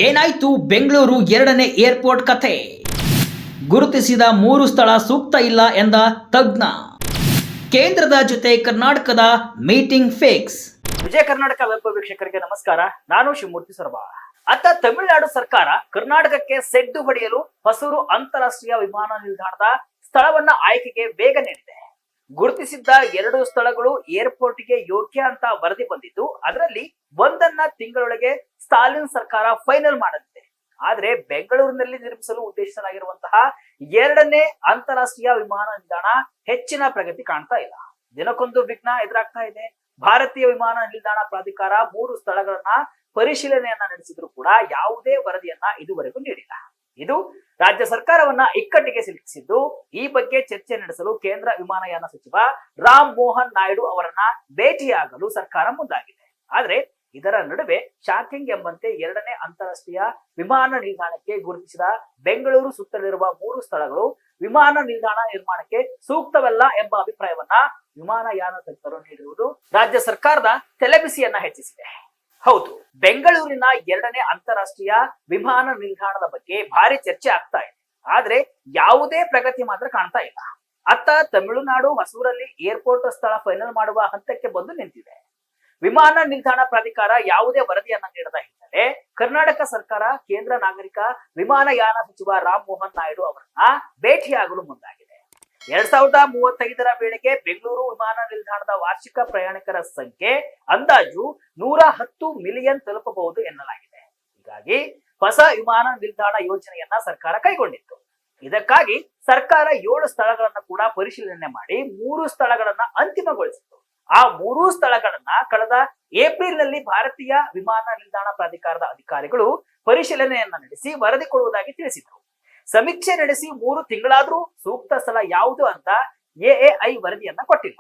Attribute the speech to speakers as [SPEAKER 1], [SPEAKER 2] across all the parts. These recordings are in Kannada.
[SPEAKER 1] ಏನಾಯ್ತು ಬೆಂಗಳೂರು ಎರಡನೇ ಏರ್ಪೋರ್ಟ್ ಕಥೆ? ಗುರುತಿಸಿದ 3 ಸ್ಥಳ ಸೂಕ್ತ ಇಲ್ಲ ಎಂದ ತಜ್ಞ. ಕೇಂದ್ರದ ಜೊತೆ ಕರ್ನಾಟಕದ meeting fix.
[SPEAKER 2] Vijaya Karnataka web ವೀಕ್ಷಕರಿಗೆ ನಮಸ್ಕಾರ. ನಾನು ಶಿವಮೂರ್ತಿ ಸೊರಬ. ಅತ್ತ ತಮಿಳುನಾಡು ಸರ್ಕಾರ ಕರ್ನಾಟಕಕ್ಕೆ ಸೆಡ್ಡು ಹೊಡೆಯಲು ಹೊಸೂರು ಅಂತಾರಾಷ್ಟ್ರೀಯ ವಿಮಾನ ನಿಲ್ದಾಣದ ಸ್ಥಳವನ್ನ ಆಯ್ಕೆಗೆ ವೇಗ ನೀಡಿದೆ. ಗುರುತಿಸಿದ್ದ 2 ಸ್ಥಳಗಳು ಏರ್ಪೋರ್ಟ್ಗೆ ಯೋಗ್ಯ ಅಂತ ವರದಿ ಬಂದಿದ್ದು, ಅದರಲ್ಲಿ ಒಂದನ್ನ ತಿಂಗಳೊಳಗೆ ಸ್ಟಾಲಿನ್ ಸರ್ಕಾರ ಫೈನಲ್ ಮಾಡಲಿದೆ. ಆದ್ರೆ ಬೆಂಗಳೂರಿನಲ್ಲಿ ನಿರ್ಮಿಸಲು ಉದ್ದೇಶಿಸಲಾಗಿರುವಂತಹ 2ನೇ ಅಂತಾರಾಷ್ಟ್ರೀಯ ವಿಮಾನ ನಿಲ್ದಾಣ ಹೆಚ್ಚಿನ ಪ್ರಗತಿ ಕಾಣ್ತಾ ಇಲ್ಲ. ದಿನಕ್ಕೊಂದು ವಿಘ್ನ ಎದುರಾಗ್ತಾ ಇದೆ. ಭಾರತೀಯ ವಿಮಾನ ನಿಲ್ದಾಣ ಪ್ರಾಧಿಕಾರ 3 ಸ್ಥಳಗಳನ್ನ ಪರಿಶೀಲನೆಯನ್ನ ನಡೆಸಿದ್ರು ಕೂಡ ಯಾವುದೇ ವರದಿಯನ್ನ ಇದುವರೆಗೂ ನೀಡಿಲ್ಲ. ಇದು ರಾಜ್ಯ ಸರ್ಕಾರವನ್ನ ಇಕ್ಕಟ್ಟಿಗೆ ಸಿಲುಕಿಸಿದ್ದು, ಈ ಬಗ್ಗೆ ಚರ್ಚೆ ನಡೆಸಲು ಕೇಂದ್ರ ವಿಮಾನಯಾನ ಸಚಿವ ರಾಮ್ ಮೋಹನ್ ನಾಯ್ಡು ಅವರನ್ನ ಭೇಟಿಯಾಗಲು ಸರ್ಕಾರ ಮುಂದಾಗಿದೆ. ಆದ್ರೆ ಇದರ ನಡುವೆ ಶಾಕಿಂಗ್ ಎಂಬಂತೆ 2ನೇ ಅಂತಾರಾಷ್ಟ್ರೀಯ ವಿಮಾನ ನಿಲ್ದಾಣಕ್ಕೆ ಗುರುತಿಸಿದ ಬೆಂಗಳೂರು ಸುತ್ತಲಿರುವ 3 ಸ್ಥಳಗಳು ವಿಮಾನ ನಿಲ್ದಾಣ ನಿರ್ಮಾಣಕ್ಕೆ ಸೂಕ್ತವಲ್ಲ ಎಂಬ ಅಭಿಪ್ರಾಯವನ್ನ ವಿಮಾನಯಾನ ತಜ್ಞರು ನೀಡಿರುವುದು ರಾಜ್ಯ ಸರ್ಕಾರದ ತಲೆಬಿಸಿಯನ್ನ ಹೆಚ್ಚಿಸಿದೆ. ಹೌದು, ಬೆಂಗಳೂರಿನ 2ನೇ ಅಂತಾರಾಷ್ಟ್ರೀಯ ವಿಮಾನ ನಿಲ್ದಾಣದ ಬಗ್ಗೆ ಭಾರಿ ಚರ್ಚೆ ಆಗ್ತಾ ಇದೆ. ಆದ್ರೆ ಯಾವುದೇ ಪ್ರಗತಿ ಮಾತ್ರ ಕಾಣ್ತಾ ಇಲ್ಲ. ಅತ್ತ ತಮಿಳುನಾಡು ಹೊಸೂರಲ್ಲಿ ಏರ್ಪೋರ್ಟ್ ಸ್ಥಳ ಫೈನಲ್ ಮಾಡುವ ಹಂತಕ್ಕೆ ಬಂದು ನಿಂತಿದೆ. ವಿಮಾನ ನಿಲ್ದಾಣ ಪ್ರಾಧಿಕಾರ ಯಾವುದೇ ವರದಿಯನ್ನ ನೀಡದ ಹಿನ್ನೆಲೆ ಕರ್ನಾಟಕ ಸರ್ಕಾರ ಕೇಂದ್ರ ನಾಗರಿಕ ವಿಮಾನಯಾನ ಸಚಿವ ರಾಮ್ ಮೋಹನ್ ನಾಯ್ಡು ಅವರನ್ನ ಭೇಟಿಯಾಗಲು ಮುಂದಾಗಿದೆ. 2035ರ ವೇಳೆಗೆ ಬೆಂಗಳೂರು ವಿಮಾನ ನಿಲ್ದಾಣದ ವಾರ್ಷಿಕ ಪ್ರಯಾಣಿಕರ ಸಂಖ್ಯೆ ಅಂದಾಜು 110 ಮಿಲಿಯನ್ ತಲುಪಬಹುದು ಎನ್ನಲಾಗಿದೆ. ಹೀಗಾಗಿ ಹೊಸ ವಿಮಾನ ನಿಲ್ದಾಣ ಯೋಜನೆಯನ್ನ ಸರ್ಕಾರ ಕೈಗೊಂಡಿತ್ತು. ಇದಕ್ಕಾಗಿ ಸರ್ಕಾರ 7 ಸ್ಥಳಗಳನ್ನ ಕೂಡ ಪರಿಶೀಲನೆ ಮಾಡಿ 3 ಸ್ಥಳಗಳನ್ನ ಅಂತಿಮಗೊಳಿಸಿತ್ತು. ಆ 3 ಸ್ಥಳಗಳನ್ನ ಕಳೆದ ಏಪ್ರಿಲ್ ನಲ್ಲಿ ಭಾರತೀಯ ವಿಮಾನ ನಿಲ್ದಾಣ ಪ್ರಾಧಿಕಾರದ ಅಧಿಕಾರಿಗಳು ಪರಿಶೀಲನೆಯನ್ನ ನಡೆಸಿ ವರದಿ ಕೊಡುವುದಾಗಿ ತಿಳಿಸಿದರು. ಸಮೀಕ್ಷೆ ನಡೆಸಿ 3 ತಿಂಗಳಾದ್ರೂ ಸೂಕ್ತ ಸ್ಥಳ ಯಾವುದು ಅಂತ ಎಎಐ ವರದಿಯನ್ನ ಕೊಟ್ಟಿಲ್ಲ.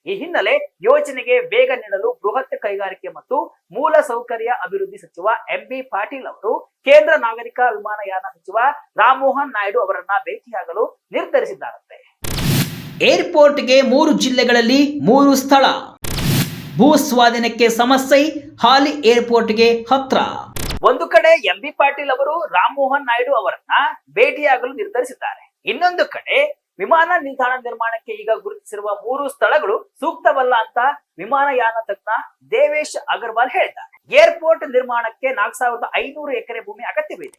[SPEAKER 2] ಈ ಹಿನ್ನೆಲೆ ಯೋಜನೆಗೆ ವೇಗ ನೀಡಲು ಬೃಹತ್ ಕೈಗಾರಿಕೆ ಮತ್ತು ಮೂಲ ಸೌಕರ್ಯ ಅಭಿವೃದ್ಧಿ ಸಚಿವ ಎಂಬಿ ಪಾಟೀಲ್ ಅವರು ಕೇಂದ್ರ ನಾಗರಿಕ ವಿಮಾನಯಾನ ಸಚಿವ ರಾಮ್ ಮೋಹನ್ ನಾಯ್ಡು ಅವರನ್ನ ಭೇಟಿಯಾಗಲು ನಿರ್ಧರಿಸಿದ್ದಾರಂತೆ.
[SPEAKER 1] ಏರ್ಪೋರ್ಟ್ಗೆ 3 ಜಿಲ್ಲೆಗಳಲ್ಲಿ 3 ಸ್ಥಳ. ಭೂ ಸ್ವಾಧೀನಕ್ಕೆ ಸಮಸ್ಯೆ, ಹಾಲಿ ಏರ್ಪೋರ್ಟ್ಗೆ ಹತ್ರ.
[SPEAKER 2] ಒಂದು ಕಡೆ ಎಂಬಿ ಪಾಟೀಲ್ ಅವರು ರಾಮ್ ಮೋಹನ್ ನಾಯ್ಡು ಅವರನ್ನ ಭೇಟಿಯಾಗಲು ನಿರ್ಧರಿಸಿದ್ದಾರೆ. ಇನ್ನೊಂದು ಕಡೆ ವಿಮಾನ ನಿಲ್ದಾಣ ನಿರ್ಮಾಣಕ್ಕೆ ಈಗ ಗುರುತಿಸಿರುವ 3 ಸ್ಥಳಗಳು ಸೂಕ್ತವಲ್ಲ ಅಂತ ವಿಮಾನಯಾನ ತಜ್ಞ ದೇವೇಶ್ ಅಗರ್ವಾಲ್ ಹೇಳಿದ್ದಾರೆ. ಏರ್ಪೋರ್ಟ್ ನಿರ್ಮಾಣಕ್ಕೆ 4500 ಎಕರೆ ಭೂಮಿ ಅಗತ್ಯವಿದೆ.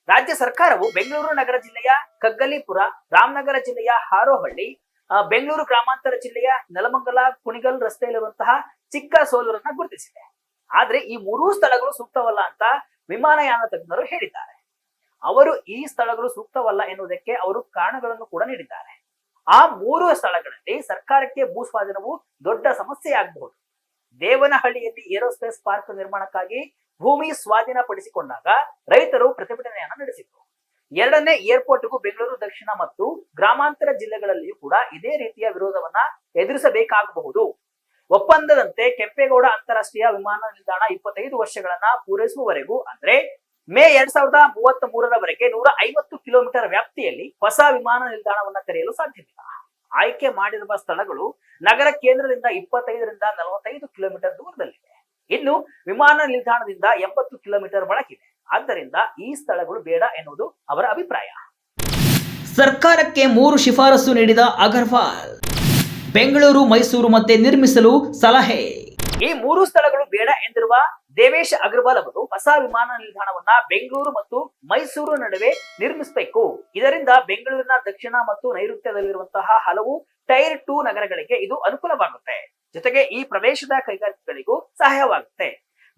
[SPEAKER 2] ರಾಜ್ಯ ಸರ್ಕಾರವು ಬೆಂಗಳೂರು ನಗರ ಜಿಲ್ಲೆಯ ಕಗ್ಗಲೀಪುರ, ರಾಮನಗರ ಜಿಲ್ಲೆಯ ಹಾರೋಹಳ್ಳಿ, ಬೆಂಗಳೂರು ಗ್ರಾಮಾಂತರ ಜಿಲ್ಲೆಯ ನೆಲಮಂಗಲ ಕುಣಿಗಲ್ ರಸ್ತೆಯಲ್ಲಿರುವಂತಹ ಚಿಕ್ಕ ಸೋಲೂರನ್ನ ಗುರುತಿಸಿದೆ. ಆದ್ರೆ ಈ 3 ಸ್ಥಳಗಳು ಸೂಕ್ತವಲ್ಲ ಅಂತ ವಿಮಾನಯಾನ ತಜ್ಞರು ಹೇಳಿದ್ದಾರೆ. ಅವರು ಈ ಸ್ಥಳಗಳು ಸೂಕ್ತವಲ್ಲ ಎನ್ನುವುದಕ್ಕೆ ಅವರು ಕಾರಣಗಳನ್ನು ಕೂಡ ನೀಡಿದ್ದಾರೆ. ಆ 3 ಸ್ಥಳಗಳಲ್ಲಿ ಸರ್ಕಾರಕ್ಕೆ ಭೂ ಸ್ವಾಧೀನವು ದೊಡ್ಡ ಸಮಸ್ಯೆಯಾಗಬಹುದು. ದೇವನಹಳ್ಳಿಯಲ್ಲಿ ಏರೋಸ್ಪೇಸ್ ಪಾರ್ಕ್ ನಿರ್ಮಾಣಕ್ಕಾಗಿ ಭೂಮಿ ಸ್ವಾಧೀನ ಪಡಿಸಿಕೊಂಡಾಗ ರೈತರು ಪ್ರತಿಭಟನೆಯನ್ನ ನಡೆಸಿದ್ರು. 2ನೇ ಏರ್ಪೋರ್ಟ್ಗೂ ಬೆಂಗಳೂರು ದಕ್ಷಿಣ ಮತ್ತು ಗ್ರಾಮಾಂತರ ಜಿಲ್ಲೆಗಳಲ್ಲಿಯೂ ಕೂಡ ಇದೇ ರೀತಿಯ ವಿರೋಧವನ್ನ ಎದುರಿಸಬೇಕಾಗಬಹುದು. ಒಪ್ಪಂದದಂತೆ ಕೆಂಪೇಗೌಡ ಅಂತಾರಾಷ್ಟ್ರೀಯ ವಿಮಾನ ನಿಲ್ದಾಣ 25 ವರ್ಷಗಳನ್ನ ಪೂರೈಸುವವರೆಗೂ ಅಂದ್ರೆ ಮೇ 2033ರವರೆಗೆ 150 ಕಿಲೋಮೀಟರ್ ವ್ಯಾಪ್ತಿಯಲ್ಲಿ ಹೊಸ ವಿಮಾನ ನಿಲ್ದಾಣವನ್ನ ತೆರೆಯಲು ಸಾಧ್ಯವಿಲ್ಲ. ಆಯ್ಕೆ ಮಾಡಿರುವ ಸ್ಥಳಗಳು ನಗರ ಕೇಂದ್ರದಿಂದ 25ರಿಂದ 45 ಕಿಲೋಮೀಟರ್ ದೂರದಲ್ಲಿವೆ. ಇನ್ನು ವಿಮಾನ ನಿಲ್ದಾಣದಿಂದ 80 ಕಿಲೋಮೀಟರ್ ಒಳಗಿದೆ. ಆದ್ದರಿಂದ ಈ ಸ್ಥಳಗಳು ಬೇಡ ಎನ್ನುವುದು ಅವರ ಅಭಿಪ್ರಾಯ.
[SPEAKER 1] ಸರ್ಕಾರಕ್ಕೆ 3 ಶಿಫಾರಸು ನೀಡಿದ ಅಗರ್ವಾಲ್. ಬೆಂಗಳೂರು ಮೈಸೂರು ಮಧ್ಯೆ ನಿರ್ಮಿಸಲು ಸಲಹೆ.
[SPEAKER 2] ಈ 3 ಸ್ಥಳಗಳು ಬೇಡ ಎಂದಿರುವ ದೇವೇಶ್ ಅಗರ್ವಾಲ್ ಅವರು ಹೊಸ ವಿಮಾನ ನಿಲ್ದಾಣವನ್ನ ಬೆಂಗಳೂರು ಮತ್ತು ಮೈಸೂರು ನಡುವೆ ನಿರ್ಮಿಸಬೇಕು. ಇದರಿಂದ ಬೆಂಗಳೂರಿನ ದಕ್ಷಿಣ ಮತ್ತು ನೈಋತ್ಯದಲ್ಲಿರುವಂತಹ ಹಲವು ಟೈರ್ 2 ನಗರಗಳಿಗೆ ಇದು ಅನುಕೂಲವಾಗುತ್ತೆ. ಜೊತೆಗೆ ಈ ಪ್ರದೇಶದ ಕೈಗಾರಿಕೆಗಳಿಗೂ ಸಹಾಯವಾಗುತ್ತೆ.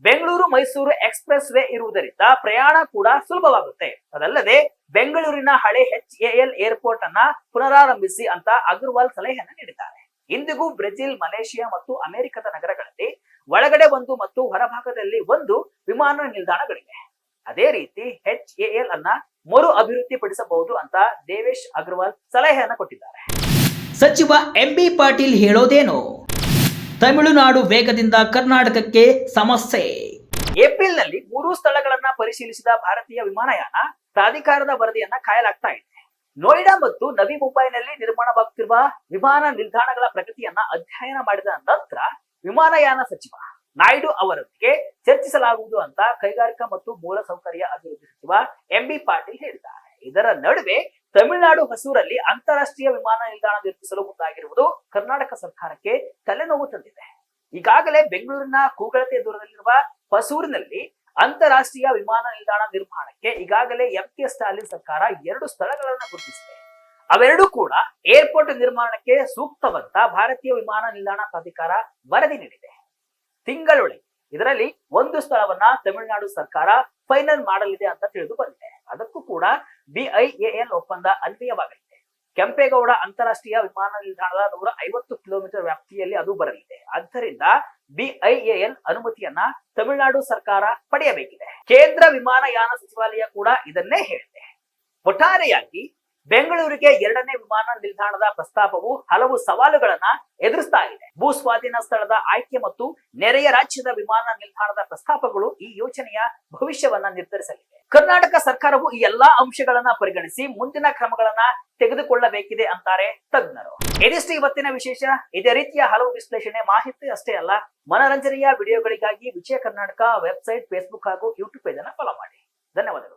[SPEAKER 2] ಬೆಂಗಳೂರು ಮೈಸೂರು ಎಕ್ಸ್ಪ್ರೆಸ್ ವೇ ಇರುವುದರಿಂದ ಪ್ರಯಾಣ ಕೂಡ ಸುಲಭವಾಗುತ್ತೆ. ಅದಲ್ಲದೆ ಬೆಂಗಳೂರಿನ ಹಳೆ HAL ಏರ್ಪೋರ್ಟ್ ಅನ್ನ ಪುನರಾರಂಭಿಸಿ ಅಂತ ಅಗರ್ವಾಲ್ ಸಲಹೆಯನ್ನು ನೀಡಿದ್ದಾರೆ. ಇಂದಿಗೂ ಬ್ರೆಜಿಲ್, ಮಲೇಷಿಯಾ ಮತ್ತು ಅಮೆರಿಕದ ನಗರಗಳಲ್ಲಿ ಒಳಗಡೆ 1 ಮತ್ತು ಹೊರಭಾಗದಲ್ಲಿ 1 ವಿಮಾನ ನಿಲ್ದಾಣಗಳಿವೆ. ಅದೇ ರೀತಿ HAL ಅನ್ನ ಮರು ಅಭಿವೃದ್ಧಿ ಪಡಿಸಬಹುದು ಅಂತ ದೇವೇಶ್ ಅಗರ್ವಾಲ್ ಸಲಹೆಯನ್ನ ಕೊಟ್ಟಿದ್ದಾರೆ.
[SPEAKER 1] ಸಚಿವ ಎಂಬಿ ಪಾಟೀಲ್ ಹೇಳೋದೇನು? ತಮಿಳುನಾಡು ವೇಗದಿಂದ ಕರ್ನಾಟಕಕ್ಕೆ ಸಮಸ್ಯೆ.
[SPEAKER 2] ಏಪ್ರಿಲ್ ನಲ್ಲಿ 3 ಸ್ಥಳಗಳನ್ನ ಪರಿಶೀಲಿಸಿದ ಭಾರತೀಯ ವಿಮಾನಯಾನ ಪ್ರಾಧಿಕಾರದ ವರದಿಯನ್ನ ಕಾಯಲಾಗ್ತಾ ಇದೆ. ನೋಯ್ಡಾ ಮತ್ತು ನವಿ ಮುಂಬೈನಲ್ಲಿ ನಿರ್ಮಾಣವಾಗುತ್ತಿರುವ ವಿಮಾನ ನಿಲ್ದಾಣಗಳ ಪ್ರಗತಿಯನ್ನ ಅಧ್ಯಯನ ಮಾಡಿದ ನಂತರ ವಿಮಾನಯಾನ ಸಚಿವ ನಾಯ್ಡು ಅವರೊಂದಿಗೆ ಚರ್ಚಿಸಲಾಗುವುದು ಅಂತ ಕೈಗಾರಿಕಾ ಮತ್ತು ಮೂಲಸೌಕರ್ಯ ಅಭಿವೃದ್ಧಿ ಸಚಿವ ಎಂಬಿ ಪಾಟೀಲ್ ಹೇಳಿದ್ದಾರೆ. ಇದರ ನಡುವೆ ತಮಿಳುನಾಡು ಹೊಸೂರಲ್ಲಿ ಅಂತಾರಾಷ್ಟ್ರೀಯ ವಿಮಾನ ನಿಲ್ದಾಣ ನಿರ್ಮಿಸಲು ಮುಂದಾಗಿರುವುದು ಕರ್ನಾಟಕ ಸರ್ಕಾರಕ್ಕೆ ತಲೆನೋವು ತಂದಿದೆ. ಈಗಾಗಲೇ ಬೆಂಗಳೂರಿನ ಕೂಗಳತೆ ದೂರದಲ್ಲಿರುವ ಹೊಸೂರಿನಲ್ಲಿ ಅಂತಾರಾಷ್ಟ್ರೀಯ ವಿಮಾನ ನಿಲ್ದಾಣ ನಿರ್ಮಾಣಕ್ಕೆ ಈಗಾಗಲೇ ಎಂಕೆ ಸ್ಟಾಲಿನ್ ಸರ್ಕಾರ 2 ಸ್ಥಳಗಳನ್ನು ಗುರುತಿಸಿದೆ. ಅವೆರಡೂ ಕೂಡ ಏರ್ಪೋರ್ಟ್ ನಿರ್ಮಾಣಕ್ಕೆ ಸೂಕ್ತವಂತ ಭಾರತೀಯ ವಿಮಾನ ನಿಲ್ದಾಣ ಪ್ರಾಧಿಕಾರ ವರದಿ ನೀಡಿದೆ. ತಿಂಗಳೊಳಗೆ ಇದರಲ್ಲಿ ಒಂದು ಸ್ಥಳವನ್ನ ತಮಿಳುನಾಡು ಸರ್ಕಾರ ಫೈನಲ್ ಮಾಡಲಿದೆ ಅಂತ ತಿಳಿದು ಬಂದಿದೆ. ಅದಕ್ಕೂ ಕೂಡ BIAL ಒಪ್ಪಂದ ಅನ್ವಯವಾಗಲಿದೆ. ಕೆಂಪೇಗೌಡ ಅಂತಾರಾಷ್ಟ್ರೀಯ ವಿಮಾನ ನಿಲ್ದಾಣದ 150 ಕಿಲೋಮೀಟರ್ ವ್ಯಾಪ್ತಿಯಲ್ಲಿ ಅದು ಬರಲಿದೆ. ಆದ್ದರಿಂದ BIAL ಅನುಮತಿಯನ್ನ ತಮಿಳುನಾಡು ಸರ್ಕಾರ ಪಡೆಯಬೇಕಿದೆ. ಕೇಂದ್ರ ವಿಮಾನಯಾನ ಸಚಿವಾಲಯ ಕೂಡ ಇದನ್ನೇ ಹೇಳಿದೆ. ಒಟ್ಟಾರೆಯಾಗಿ ಬೆಂಗಳೂರಿಗೆ 2ನೇ ವಿಮಾನ ನಿಲ್ದಾಣದ ಪ್ರಸ್ತಾಪವು ಹಲವು ಸವಾಲುಗಳನ್ನ ಎದುರಿಸ್ತಾ ಇದೆ. ಭೂ ಸ್ವಾಧೀನ ಸ್ಥಳದ ಆಯ್ಕೆ ಮತ್ತು ನೆರೆಯ ರಾಜ್ಯದ ವಿಮಾನ ನಿಲ್ದಾಣದ ಪ್ರಸ್ತಾಪಗಳು ಈ ಯೋಜನೆಯ ಭವಿಷ್ಯವನ್ನ ನಿರ್ಧರಿಸಲಿದೆ. ಕರ್ನಾಟಕ ಸರ್ಕಾರವು ಈ ಎಲ್ಲಾ ಅಂಶಗಳನ್ನ ಪರಿಗಣಿಸಿ ಮುಂದಿನ ಕ್ರಮಗಳನ್ನ ತೆಗೆದುಕೊಳ್ಳಬೇಕಿದೆ ಅಂತಾರೆ ತಜ್ಞರು. ಇದಿಷ್ಟು ಇವತ್ತಿನ ವಿಶೇಷ. ಇದೇ ರೀತಿಯ ಹಲವು ವಿಶ್ಲೇಷಣೆ ಮಾಹಿತಿ ಅಷ್ಟೇ ಅಲ್ಲ, ಮನರಂಜನೆಯ ವಿಡಿಯೋಗಳಿಗಾಗಿ ವಿಜಯ ಕರ್ನಾಟಕ ವೆಬ್ಸೈಟ್, ಫೇಸ್ಬುಕ್ ಹಾಗೂ ಯೂಟ್ಯೂಬ್ ಪೇಜ್ ಅನ್ನು ಫಾಲೋ ಮಾಡಿ. ಧನ್ಯವಾದಗಳು.